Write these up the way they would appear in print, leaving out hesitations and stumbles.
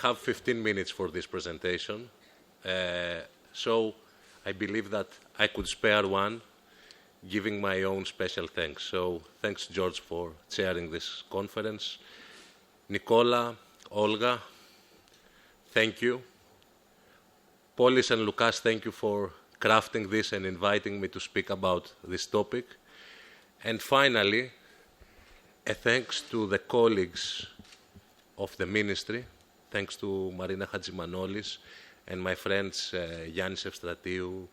have 15 minutes for this presentation, so I believe that I could spare one, giving my own special thanks. So thanks, George, for chairing this conference. Nicola, Olga, thank you. Polis and Lukas, thank you for crafting this and inviting me to speak about this topic. And finally, a thanks to the colleagues of the ministry, thanks to Marina Hadjimanolis and my friends Yannis Evstratiu,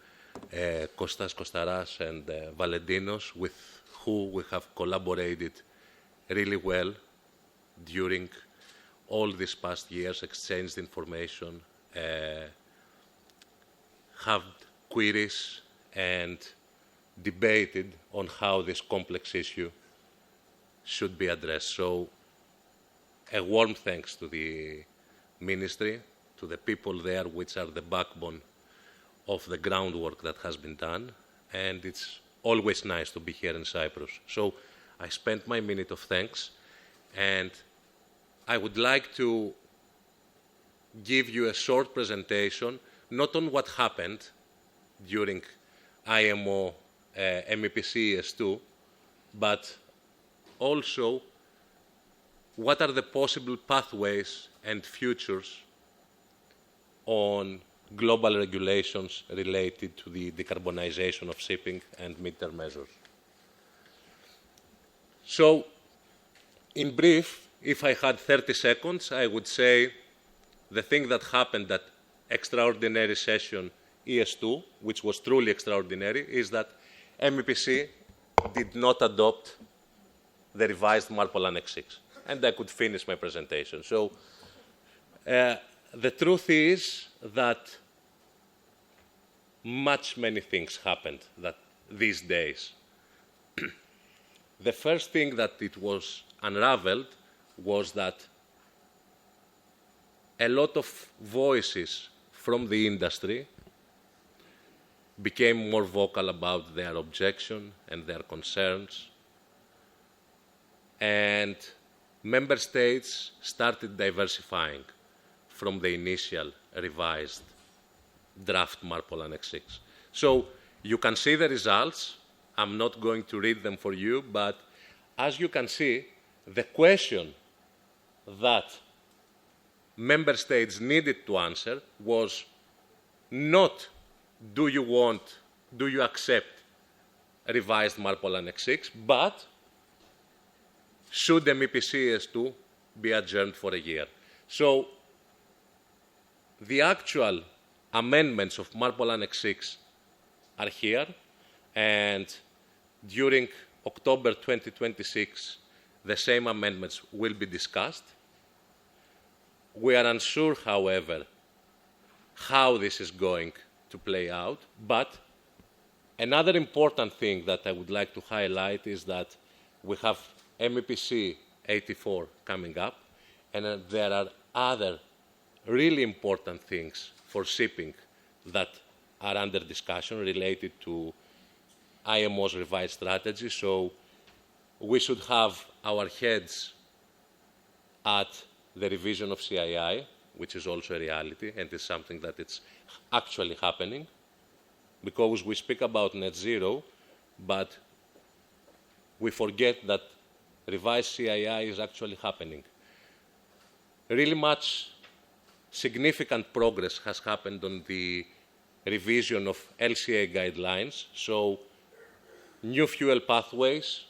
Kostas Kostaras and Valentinos, with who we have collaborated really well during all these past years, exchanged information, have queries and debated on how this complex issue should be addressed. So a warm thanks to the ministry, to the people there, which are the backbone of the groundwork that has been done, and it's always nice to be here in Cyprus. So I spent my minute of thanks, and I would like to give you a short presentation, not on what happened during IMO MEPC ES2, but also what are the possible pathways and futures on global regulations related to the decarbonization of shipping and midterm measures. So, in brief, if I had 30 seconds, I would say the thing that happened at extraordinary session ES2, which was truly extraordinary, is that MEPC did not adopt the revised MARPOL Annex 6. And I could finish my presentation. So the truth is that many things happened these days. The first thing that it was unraveled was that a lot of voices from the industry became more vocal about their objection and their concerns. And member states started diversifying from the initial revised draft MARPOL Annex 6. So you can see the results. I'm not going to read them for you, but as you can see, the question that member states needed to answer was not do you accept revised MARPOL Annex 6, but should the MEPC ES2 be adjourned for a year? So the actual amendments of MARPOL Annex 6 are here, and during October 2026, the same amendments will be discussed. We are unsure, however, how this is going to play out, but another important thing that I would like to highlight is that we have MEPC 84 coming up, and there are other really important things for shipping that are under discussion related to IMO's revised strategy. So we should have our heads at the revision of CII, which is also a reality and is something that it's actually happening, because we speak about net zero, but we forget that revised CII is actually happening. Really much significant progress has happened on the revision of LCA guidelines. So new fuel pathways,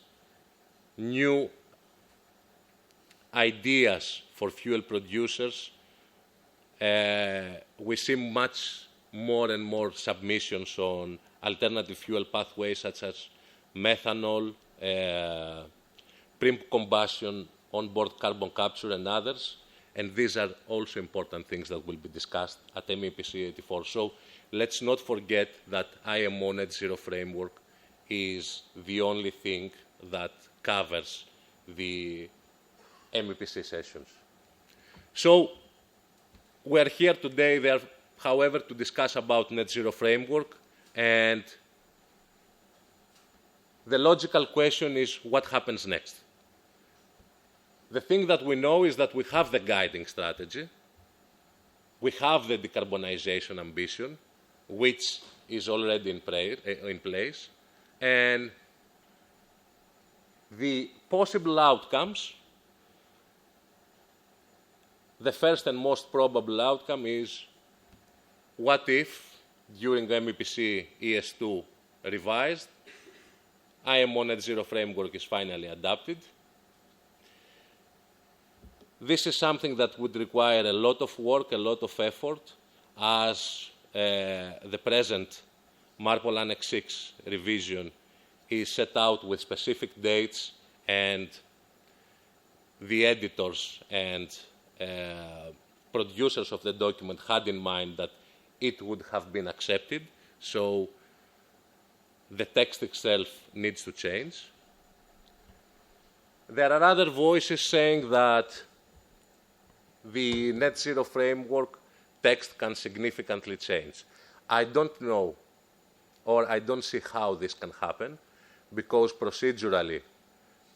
new ideas for fuel producers. We see much more and more submissions on alternative fuel pathways such as methanol, pre-combustion, onboard carbon capture and others. And these are also important things that will be discussed at MEPC 84. So let's not forget that IMO Net Zero Framework is the only thing that covers the MEPC sessions. So we are here today, however, to discuss about Net Zero Framework, and the logical question is what happens next? The thing that we know is that we have the guiding strategy, we have the decarbonization ambition, which is already in place, and the possible outcomes, the first and most probable outcome is, what if, during the MEPC ES2 revised, IMO Net Zero framework is finally adopted? This is something that would require a lot of work, a lot of effort, as the present MARPOL Annex 6 revision is set out with specific dates, and the editors and producers of the document had in mind that it would have been accepted, so the text itself needs to change. There are other voices saying that the net zero framework text can significantly change. I don't know, or I don't see how this can happen, because procedurally,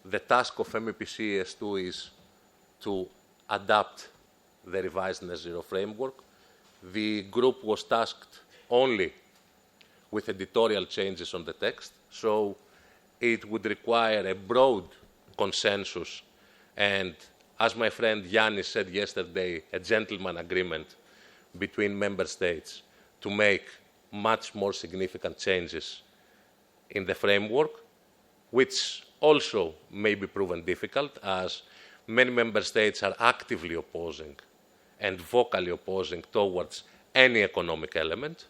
the task of MEPC ES2 is to adapt the revised net zero framework. The group was tasked only with editorial changes on the text, so it would require a broad consensus and, as my friend Yannis said yesterday, a gentleman agreement between member states to make much more significant changes in the framework, which also may be proven difficult, as many member states are actively opposing and vocally opposing towards any economic element.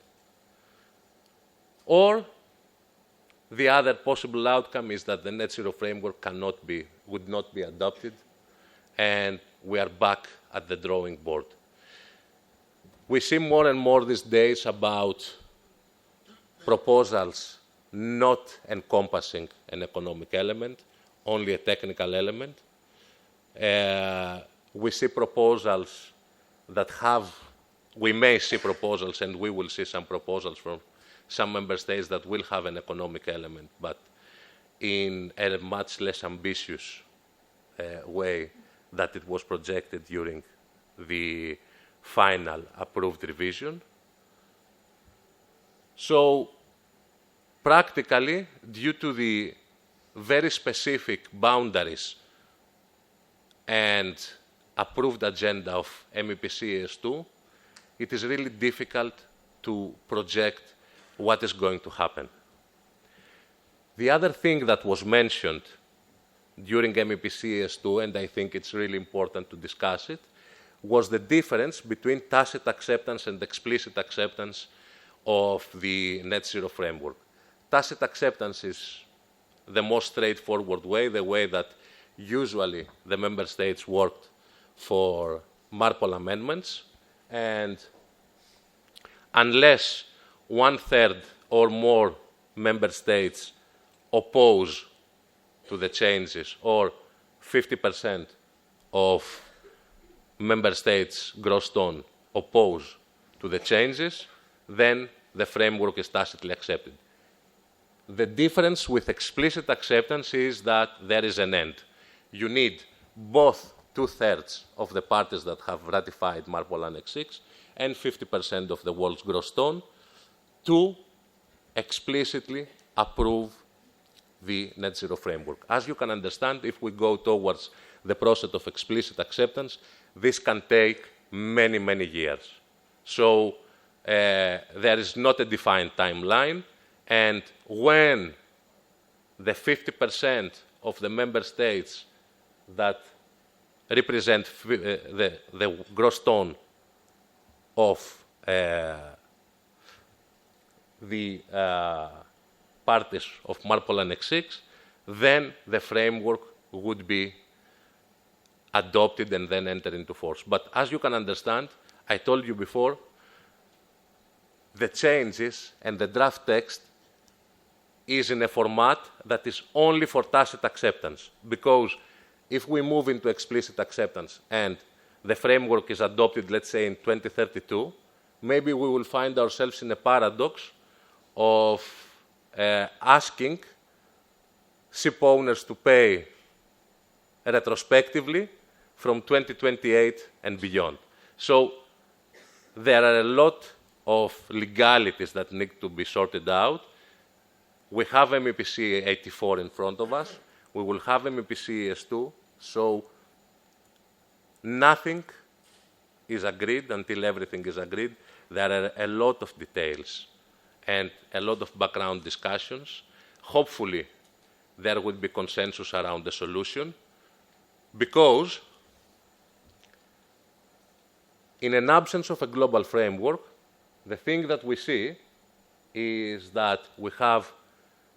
Or the other possible outcome is that the net zero framework would not be adopted, and we are back at the drawing board. We see more and more these days about proposals not encompassing an economic element, only a technical element. We see proposals that we may see proposals, and we will see some proposals from some member states that will have an economic element, but in a much less ambitious way that it was projected during the final approved revision. So practically, due to the very specific boundaries and approved agenda of MEPC ES2, it is really difficult to project what is going to happen. The other thing that was mentioned during MEPC ES2, and I think it's really important to discuss it, was the difference between tacit acceptance and explicit acceptance of the net zero framework. Tacit acceptance is the most straightforward way, the way that usually the member states worked for MARPOL amendments, and unless 1/3 or more member states oppose to the changes, or 50% of member states gross ton oppose to the changes, then the framework is tacitly accepted. The difference with explicit acceptance is that there is an end. You need both 2/3 of the parties that have ratified MARPOL Annex 6 and 50% of the world's gross ton to explicitly approve the net zero framework. As you can understand, if we go towards the process of explicit acceptance, this can take many, many years. So there is not a defined timeline, and when the 50% of the member states that represent the gross ton of the parties of MARPOL Annex 6, then the framework would be adopted and then enter into force. But as you can understand, I told you before, the changes and the draft text is in a format that is only for tacit acceptance, because if we move into explicit acceptance and the framework is adopted, let's say, in 2032, maybe we will find ourselves in a paradox of asking ship owners to pay retrospectively from 2028 and beyond. So there are a lot of legalities that need to be sorted out. We have MEPC 84 in front of us. We will have MEPC ES2. So nothing is agreed until everything is agreed. There are a lot of details and a lot of background discussions. Hopefully, there will be consensus around the solution, because in an absence of a global framework, the thing that we see is that we have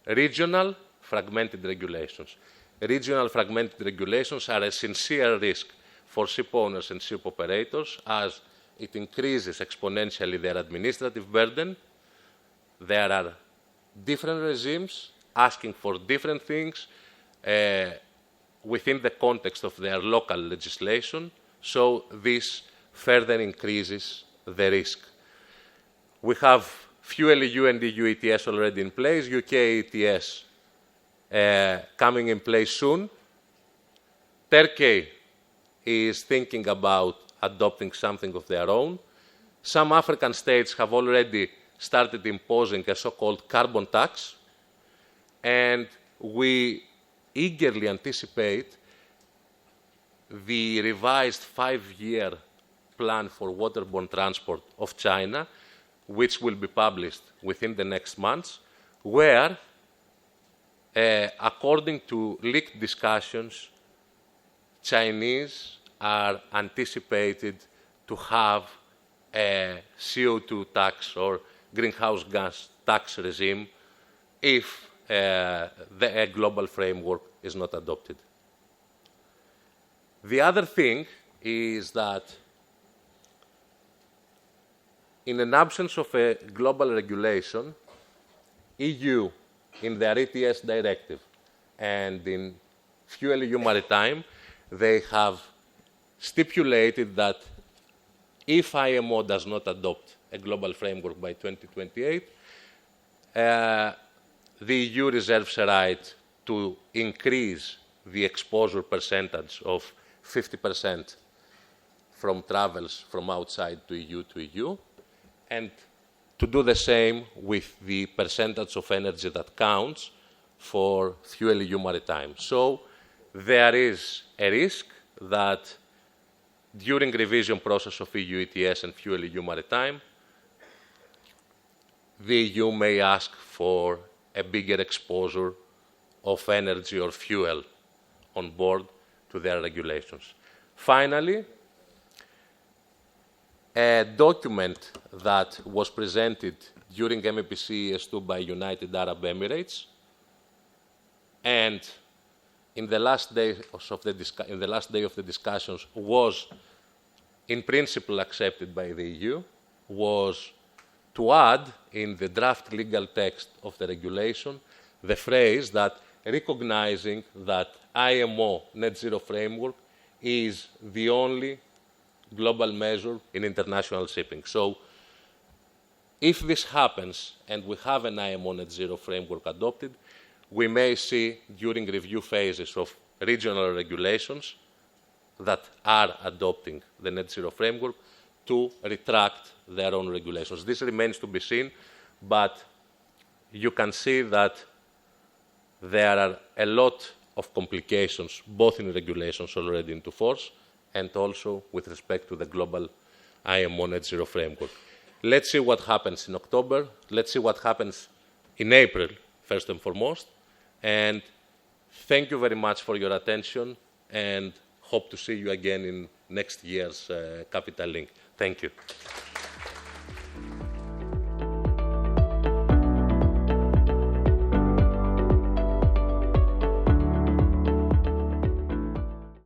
regional fragmented regulations. Regional fragmented regulations are a sincere risk for ship owners and ship operators, as it increases exponentially their administrative burden. There are different regimes asking for different things within the context of their local legislation, so this further increases the risk. We have fuel EU and EU ETS already in place, UK ETS coming in place soon. Turkey is thinking about adopting something of their own. Some African states have already started imposing a so-called carbon tax, and we eagerly anticipate the revised 5-year plan for waterborne transport of China, which will be published within the next months, where, according to leaked discussions, Chinese are anticipated to have a CO2 tax or greenhouse gas tax regime if the global framework is not adopted. The other thing is that in an absence of a global regulation, EU in their ETS directive and in Fuel EU Maritime, they have stipulated that if IMO does not adopt a global framework by 2028, the EU reserves a right to increase the exposure percentage of 50% from travels from outside to EU, and to do the same with the percentage of energy that counts for Fuel EU Maritime. So there is a risk that during revision process of EU ETS and Fuel EU Maritime, the EU may ask for a bigger exposure of energy or fuel on board to their regulations. Finally, a document that was presented during MEPC ES2 by United Arab Emirates, and in the last day of the discussions was in principle accepted by the EU, was to add in the draft legal text of the regulation the phrase that recognizing that IMO net zero framework is the only global measure in international shipping. So if this happens and we have an IMO net zero framework adopted, we may see during review phases of regional regulations that are adopting the net zero framework to retract their own regulations. This remains to be seen, but you can see that there are a lot of complications, both in regulations already into force and also with respect to the global IMO net zero framework. Let's see what happens in October. Let's see what happens in April, first and foremost. And thank you very much for your attention, and hope to see you again in next year's Capital Link. Thank you.